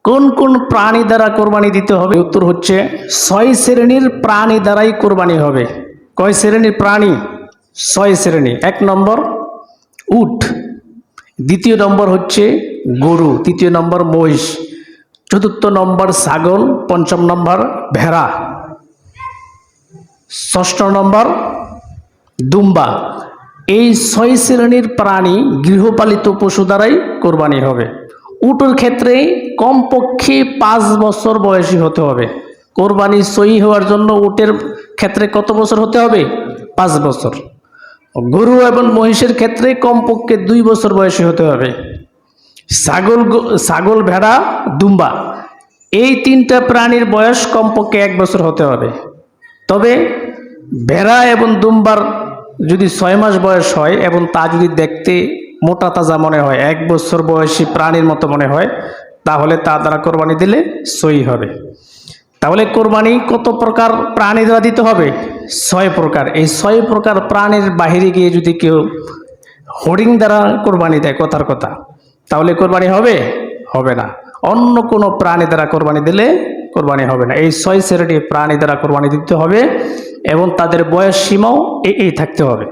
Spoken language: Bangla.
কোন কোন প্রাণী দ্বারা কোরবানি দিতে হবে? উত্তর হচ্ছে 6 শ্রেণীর প্রাণী দ্বারাই কোরবানি হবে। কয় শ্রেণীর প্রাণী? 6 শ্রেণী। 1 নম্বর উট, দ্বিতীয় নম্বর হচ্ছে গরু, তৃতীয় নম্বর মহিষ, চতুর্থ নম্বর ছাগল, পঞ্চম নম্বর ভেড়া, ষষ্ঠ নম্বর দুম্বা। এই 6 শ্রেণীর প্রাণী গৃহপালিত পশু দ্বারাই কোরবানি হবে। উটের ক্ষেত্রে কমপক্ষে 5 বছর বয়সী হতে হবে। কোরবানি সহি হওয়ার জন্য উটের ক্ষেত্রে কত বছর হতে হবে? 5 বছর। গরু এবং মহিষের ক্ষেত্রে কমপক্ষে 2 বছর বয়সী হতে হবে। ছাগল, ভেড়া, দুম্বা, এই 3টা প্রাণীর বয়স কমপক্ষে 1 বছর হতে হবে। তবে ভেড়া এবং দুম্বার যদি 6 মাস বয়স হয় এবং তা যদি দেখতে মোটা তাজা মনে হয়, 1 বছর বয়সী প্রাণীর মতো মনে হয়, তাহলে তা দ্বারা কোরবানি দিলে সহি হবে। তাহলে কোরবানি কত প্রকার প্রাণী দ্বারা দিতে হবে? 6 প্রকার। এই 6 প্রকার প্রাণীর বাহিরে গিয়ে যদি কেউ হরিণ দ্বারা কোরবানি দেয়, কথার কথা, তাহলে কোরবানি হবে? হবে না। অন্য কোনো প্রাণী দ্বারা কোরবানি দিলে কোরবানি হবে না। এই 6 শ্রেণীর প্রাণী দ্বারা কোরবানি দিতে হবে এবং তাদের বয়স সীমাও এই থাকতে হবে।